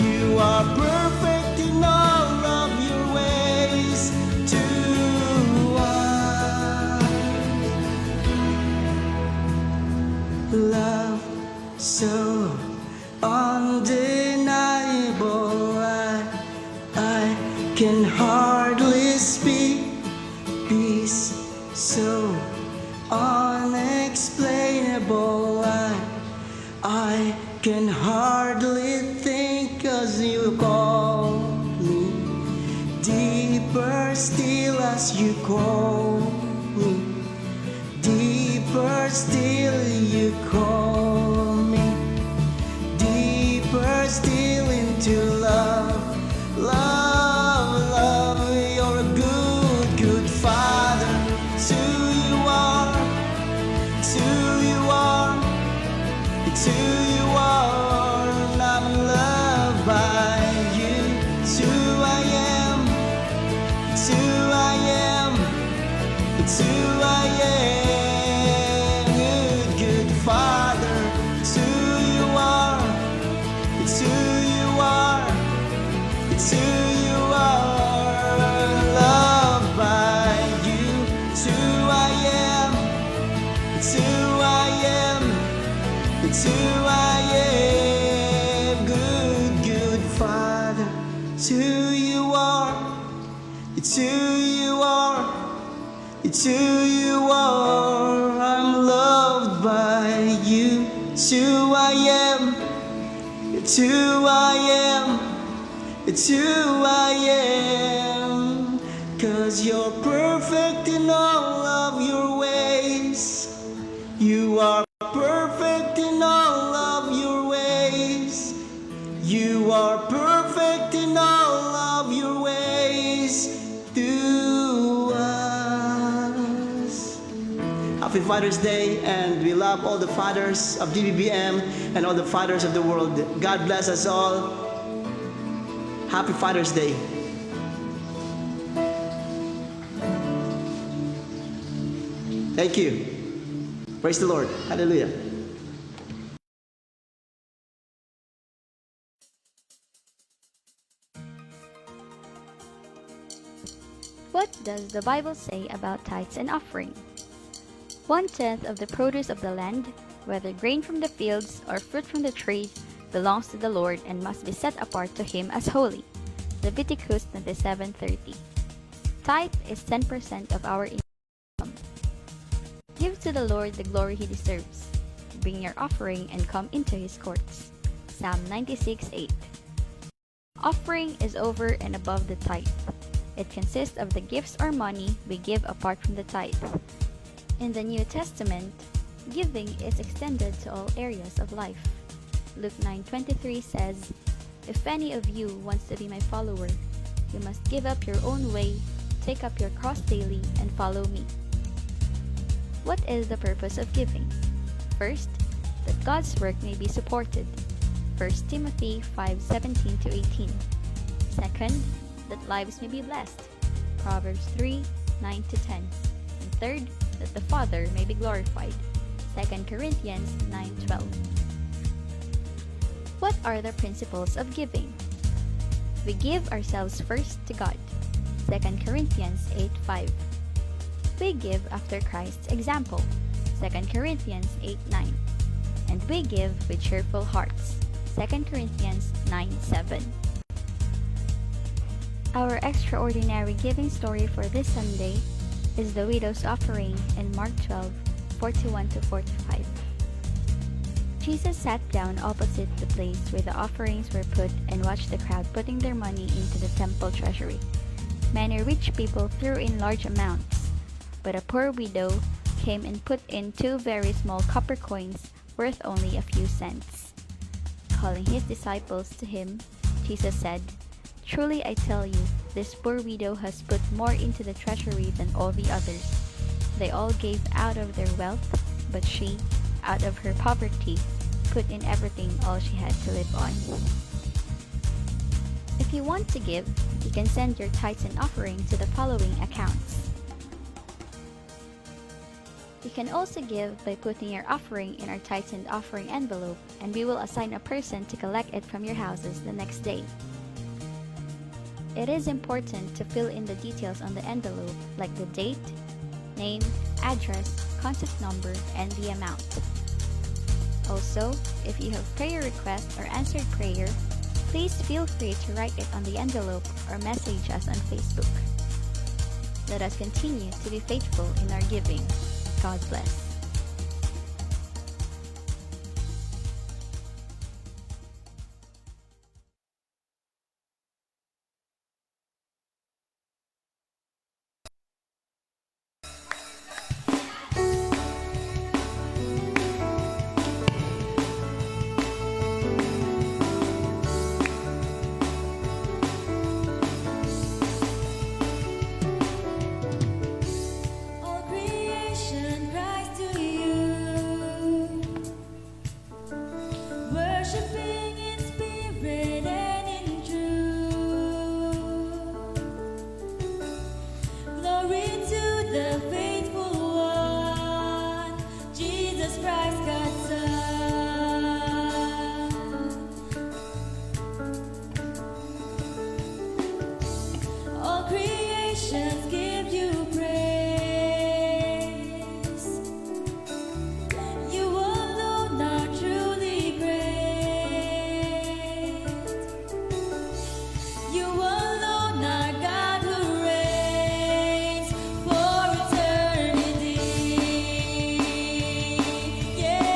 [SPEAKER 5] You are perfect in all of your ways to us. Love so undeniable, I can hardly speak. Peace so unexplainable, I can hardly think, 'cause you call me deeper still as you call me. Deeper still you call me. Deeper still into love. Love, love, you're a good, good Father. It's who you are. It's who you are. It's who you are. And I'm loved by you. It's who I am. It's who I am. It's who I am. Good, good Father. It's who you are. It's who you are. It's who you are. Loved by you. It's who I am. It's who I am. It's who I am. Good, good Father. It's who you are. It's who you are. It's who you are. I'm loved by you. It's who I am. It's who I am. It's who I am. 'Cause you're perfect in all of your ways. You are perfect in all of your ways. You are perfect in all of your ways to us. Happy Father's Day, and we love all the fathers of DBBM and all the fathers of the world. God bless us all. Happy Father's Day. Thank you. Praise the Lord. Hallelujah.
[SPEAKER 6] What does the Bible say about tithes and offering? 1/10 of the produce of the land, whether grain from the fields or fruit from the trees, belongs to the Lord and must be set apart to Him as holy. Leviticus 27:30. Tithe is 10% of our income. Give to the Lord the glory He deserves. Bring your offering and come into His courts. Psalm 96:8. Offering is over and above the tithe. It consists of the gifts or money we give apart from the tithe. In the New Testament, giving is extended to all areas of life. Luke 9:23 says, "If any of you wants to be my follower, you must give up your own way, take up your cross daily, and follow me. What is the purpose of giving? First, that God's work may be supported. 1 Timothy 5:17 to 18. Second, that lives may be blessed. Proverbs 3:9 to 10. And third, that the Father may be glorified. 2 Corinthians 9:12. What are the principles of giving? We give ourselves first to God. 2 Corinthians 8:5. We give after Christ's example. 2 Corinthians 8:9. And we give with cheerful hearts. 2 Corinthians 9:7. Our extraordinary giving story for this Sunday is the widow's offering in Mark 12:41 to 45. Jesus sat down opposite the place where the offerings were put and watched the crowd putting their money into the temple treasury. Many rich people threw in large amounts, but a poor widow came and put in 2 very small copper coins worth only a few cents. Calling his disciples to him, Jesus said, "Truly I tell you, this poor widow has put more into the treasury than all the others. They all gave out of their wealth, but she, out of her poverty, put in everything all she had to live on." If you want to give, you can send your tithes and offering to the following accounts. You can also give by putting your offering in our tithes and offering envelope, and we will assign a person to collect it from your houses the next day. It is important to fill in the details on the envelope, like the date, name, address, contact number, and the amount. Also, if you have prayer requests or answered prayer, please feel free to write it on the envelope or message us on Facebook. Let us continue to be faithful in our giving. God bless.
[SPEAKER 2] All creation cries to you, worshiping in spirit and in truth. Glory to the faithful one, Jesus Christ, God's Son. All creations give you praise. You alone are truly great. You alone are God who reigns for eternity. Yeah.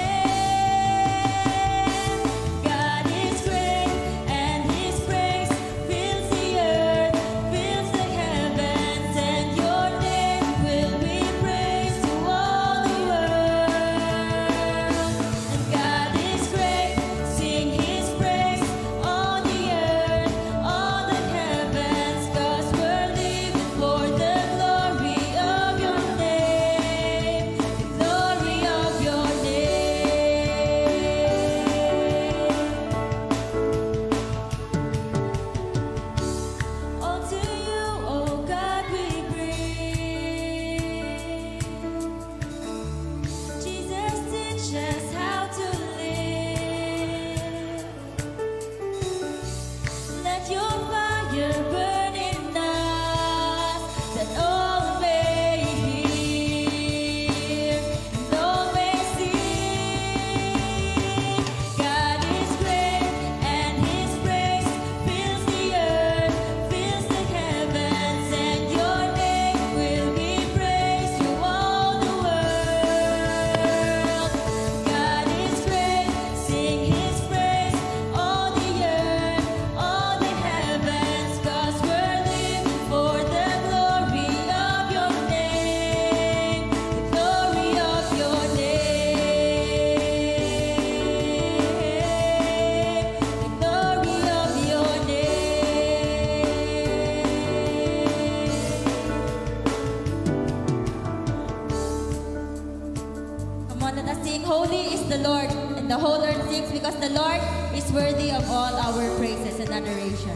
[SPEAKER 2] Holy is the Lord, and the whole earth sings because the Lord is worthy of all our praises and adoration.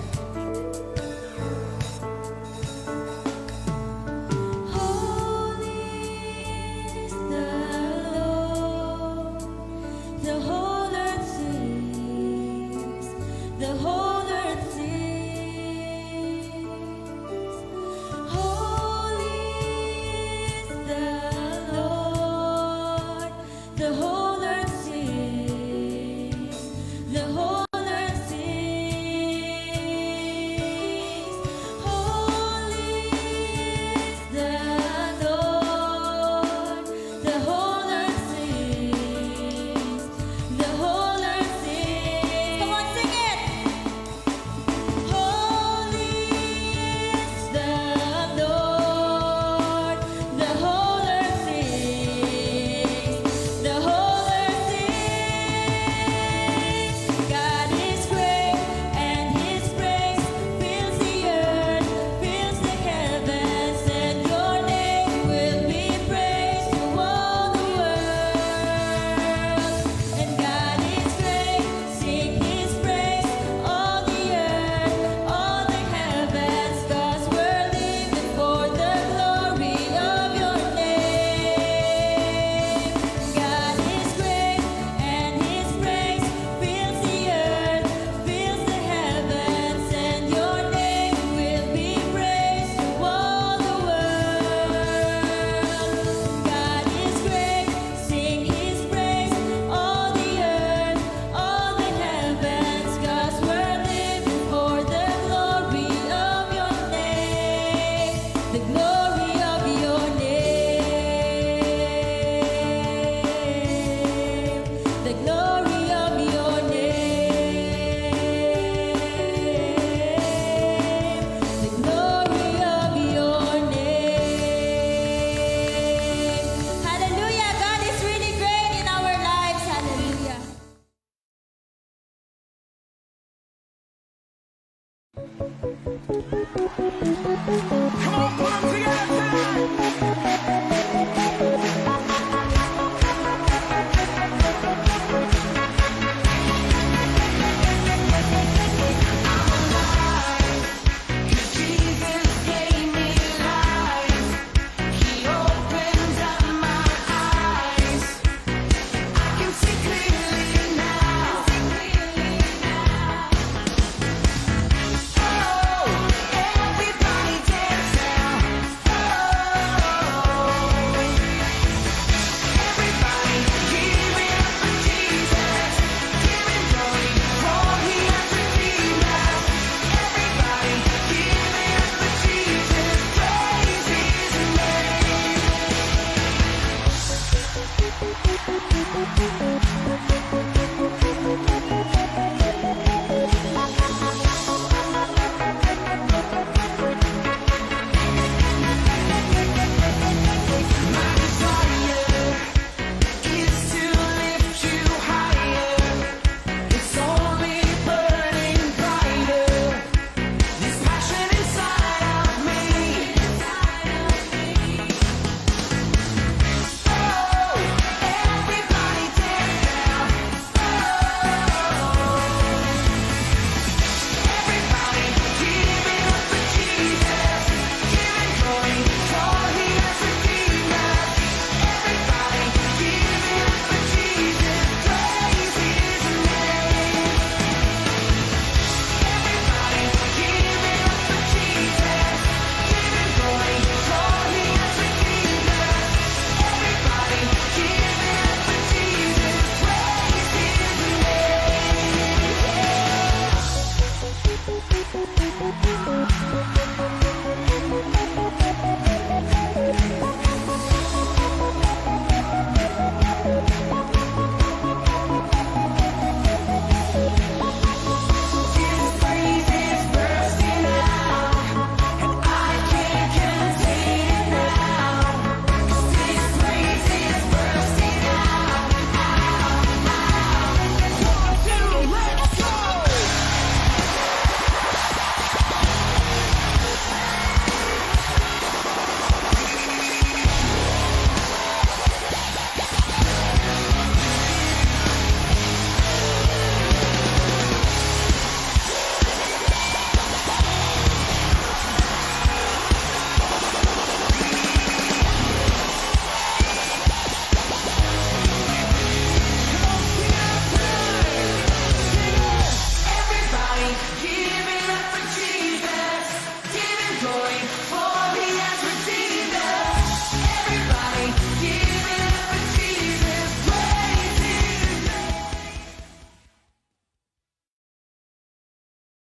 [SPEAKER 2] Holy is the Lord, the whole earth sings, the whole earth sings. Holy is the Lord, the whole earth sings, the whole earth sings. Holy is the Lord, the whole earth sings, the whole earth sings. Come on, sing it. Holy is the Lord, the whole earth sings, the whole earth sings. God is great, and His praise fills the earth, fills the heavens, and Your name will be praised to all the world. And God is great, sing His praise, all the earth, all the heavens, 'cause we're living for the glory of Your name. God is great, and His praise fills the earth, fills the heavens, and Your name will be praised to all the world. God is great, sing His praise, all the earth, all the heavens, 'cause we're living for the glory of Your name, the glory of Your name, the glory of Your name, the glory of Your name. Hallelujah! God is really great in our lives. Hallelujah!
[SPEAKER 5] Jesus gave me life. He opened up my eyes. I can see clearly now. Oh, everybody dance now. Oh, everybody give it up for Jesus. Give Him glory for He has redeemed us. Everybody give it up for Jesus. Praise His name.